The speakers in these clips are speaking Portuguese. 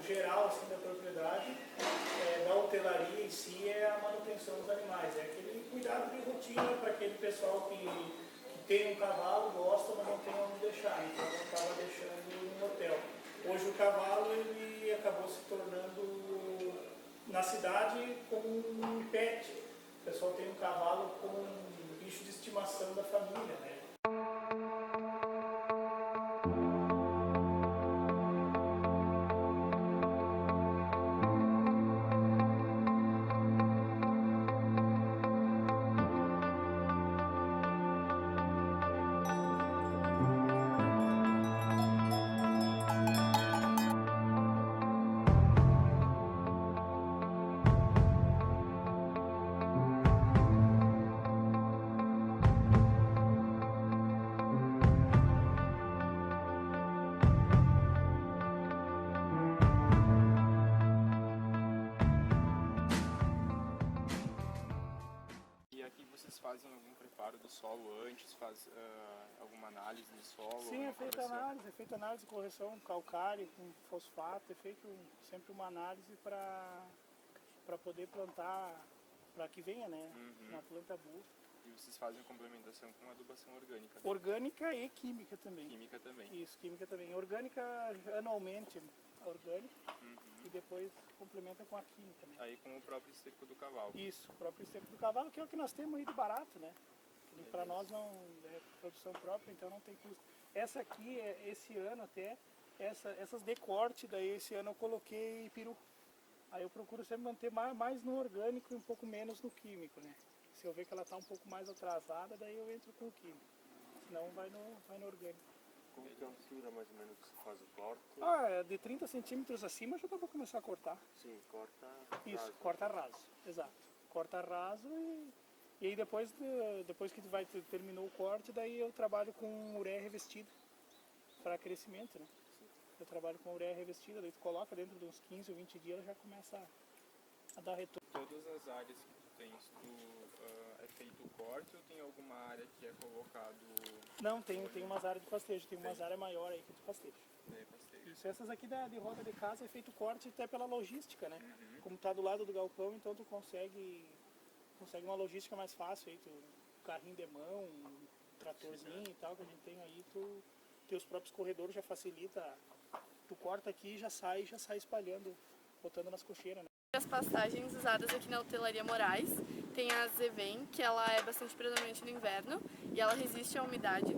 geral assim, da propriedade, da hotelaria em si, é a manutenção dos animais. É aquele cuidado de rotina para aquele pessoal que tem um cavalo, gosta, mas não tem onde deixar, então acaba deixando no hotel. Hoje o cavalo ele acabou se tornando, na cidade, como um pet. O pessoal tem um cavalo como um bicho de estimação da família, né? E aqui vocês fazem algum preparo do solo antes, faz alguma análise do solo? Sim, é feita análise, correção calcário com fosfato, é feito sempre uma análise para poder plantar, para que venha, né, uma planta boa. E vocês fazem complementação com adubação orgânica? Orgânica e química também. Química também? Isso, química também. Orgânica anualmente, orgânica, e depois complementa com a química, né? Aí com o próprio esterco do cavalo? Isso, o próprio esterco do cavalo, que é o que nós temos aí de barato, né? Para nós não é produção própria, então não tem custo. Essa aqui, esse ano até, essas de corte, daí esse ano eu coloquei peru. Aí eu procuro sempre manter mais no orgânico e um pouco menos no químico, né? Se eu ver que ela está um pouco mais atrasada, daí eu entro com o químico. Senão vai no orgânico. Como que é a altura mais ou menos que se faz o corte? De 30 centímetros acima já dá para começar a cortar. Sim, corta Isso, raso. corta raso, exato. Corta raso e aí depois que terminou o corte, daí eu trabalho com ureia revestida para crescimento, né? Eu trabalho com ureia revestida, daí tu coloca dentro de uns 15 ou 20 dias, ela já começa a dar retorno. Todas as áreas que tu tens, é feito o corte ou tem alguma área que é colocado? Não, tem umas áreas de pastejo, tem umas áreas maiores aí que de pastejo. Pastejo. Isso, essas aqui de roda de casa é feito corte até pela logística, né? Como tá do lado do galpão, então tu consegue uma logística mais fácil aí, carrinho de mão, um tratorzinho e tal que a gente tem aí, tu teus próprios corredores já facilita. Tu corta aqui e já sai espalhando, botando nas cocheiras, né? As pastagens usadas aqui na Hotelaria Moraes, tem a Zeven, que ela é bastante predominante no inverno e ela resiste à umidade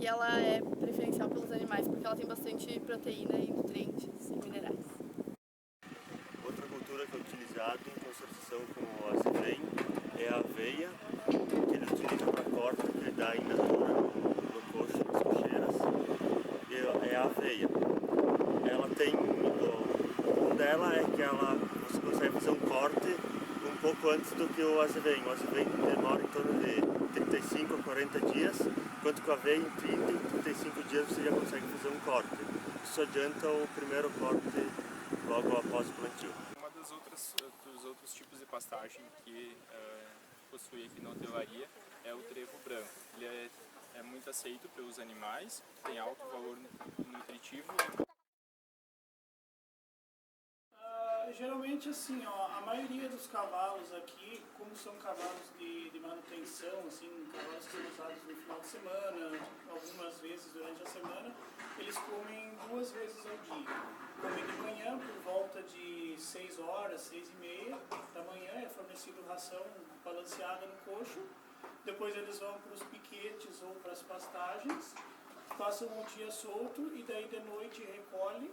e ela é preferencial pelos animais porque ela tem bastante proteína e nutrientes e minerais. Outra cultura que é utilizada em consorção com o azevém é a aveia, que ele utiliza para corte, que ele dá ainda no coxo, nas cocheiras. É a aveia. Ela tem, o dela é que você consegue fazer um corte um pouco antes do que o azevém. O azevém demora em torno de 35 a 40 dias, enquanto que a aveia em 30 e 35 dias você já consegue fazer um corte. Isso adianta o primeiro corte logo após o plantio. Uma dos outros tipos de pastagem que possui aqui na hotelaria é o trevo branco. Ele é muito aceito pelos animais, tem alto valor nutritivo. Geralmente assim, a maioria dos cavalos aqui, como são cavalos de manutenção, assim, cavalos que são usados no final de semana, algumas vezes durante a semana, eles comem 2 vezes ao dia. Comem de manhã por volta de 6 horas, 6h30 da manhã, é fornecido ração balanceada no coxo. Depois eles vão para os piquetes ou para as pastagens, passam um dia solto e daí de noite recolhe.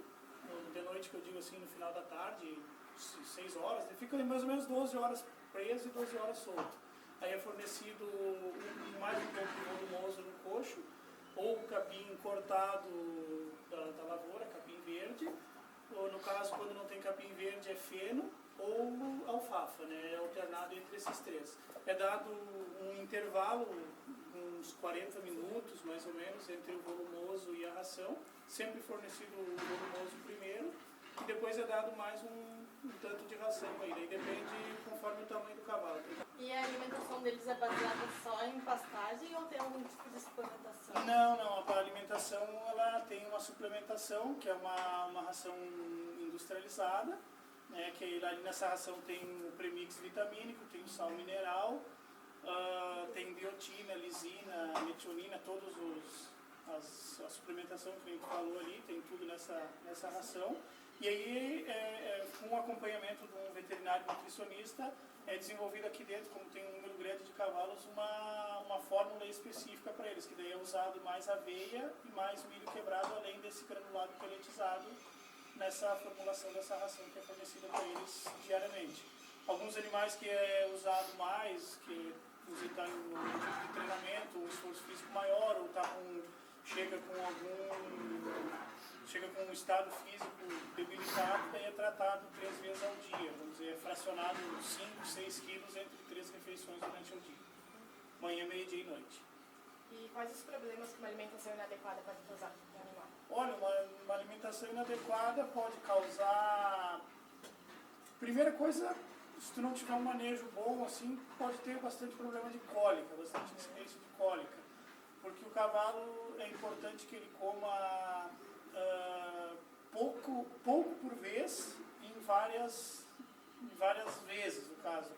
De noite, que eu digo assim, no final da tarde, 6 horas, fica mais ou menos 12 horas preso e 12 horas solto. Aí é fornecido mais um pouco de volumoso no coxo, ou o capim cortado da lavoura, capim verde, ou no caso, quando não tem capim verde, é feno ou alfafa, né? É alternado entre esses três. É dado um intervalo, uns 40 minutos mais ou menos, entre o volumoso e a ração, sempre fornecido o volumoso primeiro, e depois é dado mais um tanto de ração aí, daí depende conforme o tamanho do cavalo. E a alimentação deles é baseada só em pastagem ou tem algum tipo de suplementação? Não, a alimentação ela tem uma suplementação, que é uma ração industrializada, mineralizada, né, que ali nessa ração tem o premix vitamínico, tem o sal mineral, tem biotina, lisina, metionina, a suplementação que a gente falou ali, tem tudo nessa ração. E aí, com o acompanhamento de um veterinário nutricionista, é desenvolvido aqui dentro, como tem um número grande de cavalos, uma fórmula específica para eles, que daí é usado mais aveia e mais milho quebrado, além desse granulado peletizado, nessa formulação dessa ração que é fornecida para eles diariamente. Alguns animais que é usado mais, que você está no tipo de treinamento, um esforço físico maior, ou chega com um estado físico debilitado, daí é tratado 3 vezes ao dia, vamos dizer, é fracionado 5, 6 quilos entre 3 refeições durante o dia, manhã, meio-dia e noite. E quais os problemas que uma alimentação inadequada pode causar no animal? Olha, uma alimentação inadequada pode causar... Primeira coisa, se tu não tiver um manejo bom, assim, pode ter bastante problema de cólica, bastante incidência de cólica. Porque o cavalo é importante que ele coma pouco por vez, em várias vezes, no caso.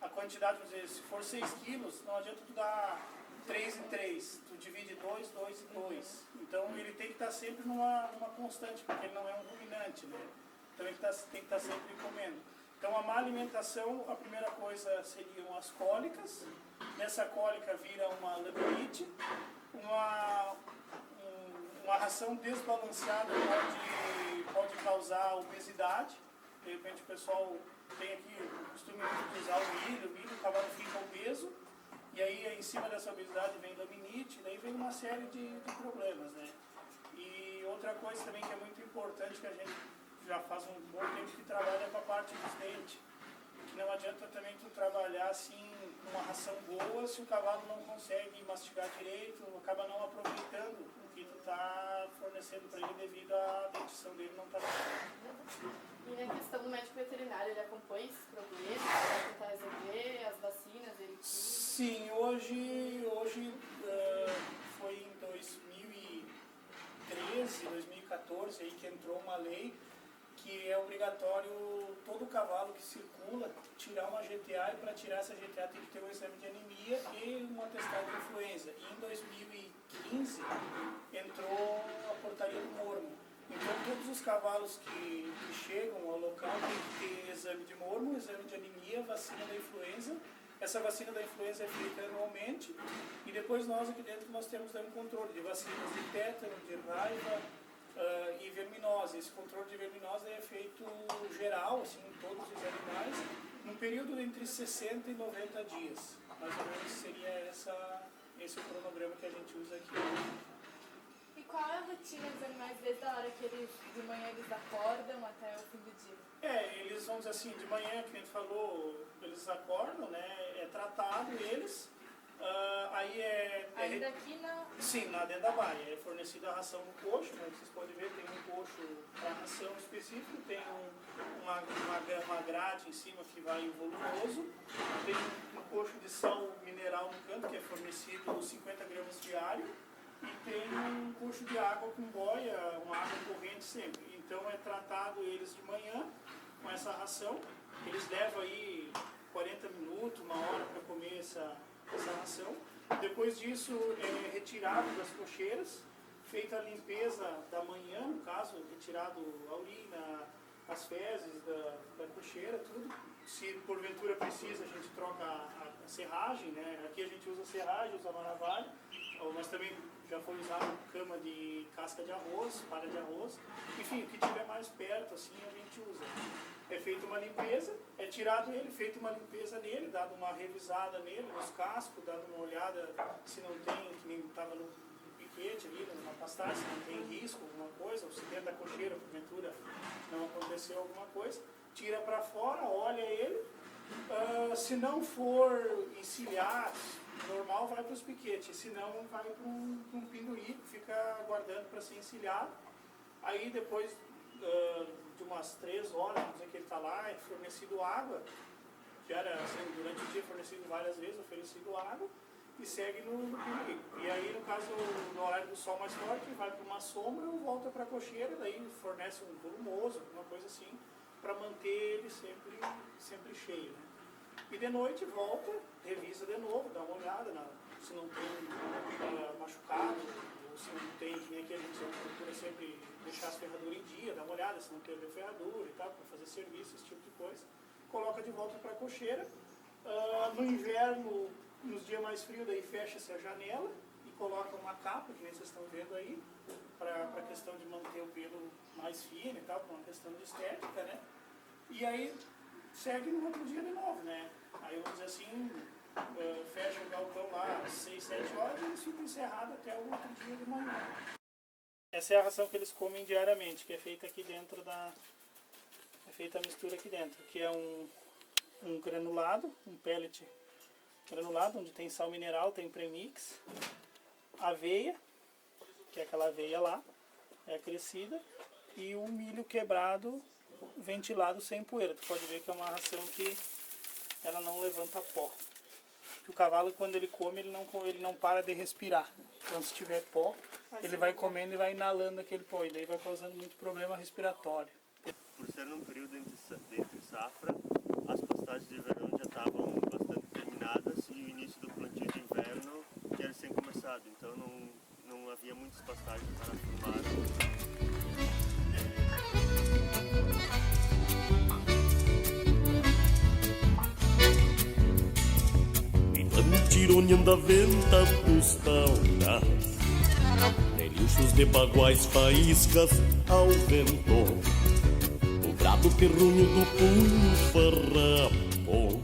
A quantidade, vamos dizer, se for 6 quilos, não adianta tu dar 3 em 3, tu divide 2, 2 e 2. Então ele tem que estar sempre numa constante, porque ele não é um ruminante, né? Então ele tem que estar sempre comendo. Então a má alimentação, a primeira coisa seriam as cólicas. Nessa cólica vira uma labirite, uma ração desbalanceada pode causar obesidade. De repente o pessoal tem aqui o costume de usar o milho, o cavalo fica obeso, e aí em cima dessa obesidade vem laminite, daí vem uma série de problemas, né? E outra coisa também que é muito importante, que a gente já faz um bom tempo que trabalha com a parte dos dentes, que não adianta também tu trabalhar assim com uma ração boa se o cavalo não consegue mastigar direito, acaba não aproveitando o que tu está fornecendo para ele devido à dentição dele não estar bem. E na questão do médico veterinário, ele acompanha esses problemas, vai tentar resolver as vacinas, ele... Sim, hoje foi em 2013, 2014 aí que entrou uma lei que é obrigatório todo cavalo que circula tirar uma GTA, e para tirar essa GTA tem que ter um exame de anemia e um atestado de influenza. E em 2015 entrou a portaria do mormo. Então todos os cavalos que chegam ao local tem que ter exame de mormo, exame de anemia, vacina da influenza. Essa vacina da influenza é feita anualmente e depois nós aqui dentro nós temos um controle de vacinas de tétano, de raiva, e verminose. Esse controle de verminose é feito geral, assim, em todos os animais, num período entre 60 e 90 dias. Mais ou menos seria esse o cronograma que a gente usa aqui. E qual é a rotina dos animais desde a hora que de manhã eles acordam até o fim do dia? Eles vão dizer assim, de manhã, que a gente falou, eles acordam, né, é tratado eles, aí Ainda aqui na... Sim, lá dentro da baia. É fornecida a ração no coxo, né? Vocês podem ver, tem um coxo para ração específico, tem uma grade em cima que vai o volumoso, tem um coxo de sal mineral no canto, que é fornecido 50 gramas diário, e tem um coxo de água com boia, uma água corrente sempre. Então é tratado eles de manhã com essa ração, eles levam aí 40 minutos, uma hora para comer essa ração. Depois disso é retirado das cocheiras, feita a limpeza da manhã, no caso, retirado a urina, as fezes da cocheira, tudo. Se porventura precisa, a gente troca a serragem, né? Aqui a gente usa serragem, usa maravalho, mas também já foi usado cama de casca de arroz, palha de arroz, enfim, o que tiver mais perto, assim, a gente usa. É feita uma limpeza, é tirado ele, feita uma limpeza nele, dado uma revisada nele, nos cascos, dado uma olhada se não tem, que nem estava no piquete ali, numa pastagem, se não tem risco, alguma coisa, ou se dentro da cocheira, porventura, não aconteceu alguma coisa, tira para fora, olha ele, se não for encilhar, normal vai para os piquetes, se não vai para um pinduí, fica aguardando para ser encilhado, aí depois de umas 3 horas, vamos dizer que ele está lá, é fornecido água, que era assim, durante o dia fornecido várias vezes, oferecido água, e segue no pinduí. E aí, no caso, no horário do sol mais forte, vai para uma sombra ou volta para a cocheira, daí fornece um volumoso, alguma coisa assim, para manter ele sempre cheio. Né? E de noite volta, revisa de novo, dá uma olhada se não tem machucado, ou se não tem, que nem aqui a gente procura sempre deixar as ferraduras em dia, dá uma olhada se não perdeu ferradura e tal, para fazer serviço, esse tipo de coisa. Coloca de volta para a cocheira. No inverno, nos dias mais frios, daí fecha-se a janela e coloca uma capa, que nem vocês estão vendo aí, para a questão de manter o pelo mais fino e tal, para uma questão de estética, né? E aí segue no outro dia de novo, né? Aí vamos dizer assim, fecha o galpão lá às 6, 7 horas e eles ficam encerrados até o outro dia de manhã. Essa é a ração que eles comem diariamente, que é feita aqui dentro é feita a mistura aqui dentro, que é um granulado, um pellet granulado, onde tem sal mineral, tem premix, aveia, que é aquela aveia lá, é crescida, e o milho quebrado, ventilado sem poeira. Tu pode ver que é uma ração que ela não levanta pó. Que o cavalo, quando ele come, ele não para de respirar. Então, se tiver pó, ele vai comendo e vai inalando aquele pó, e daí vai causando muito problema respiratório. Por ser num período entre safra, as pastagens de verão já estavam bastante terminadas e o início do plantio de inverno já era sem começado, então não havia muitas pastagens para formar. Tironian da venta pustaura, relinchos de baguais, faíscas ao vento, o brado perrunho do punho farrapo.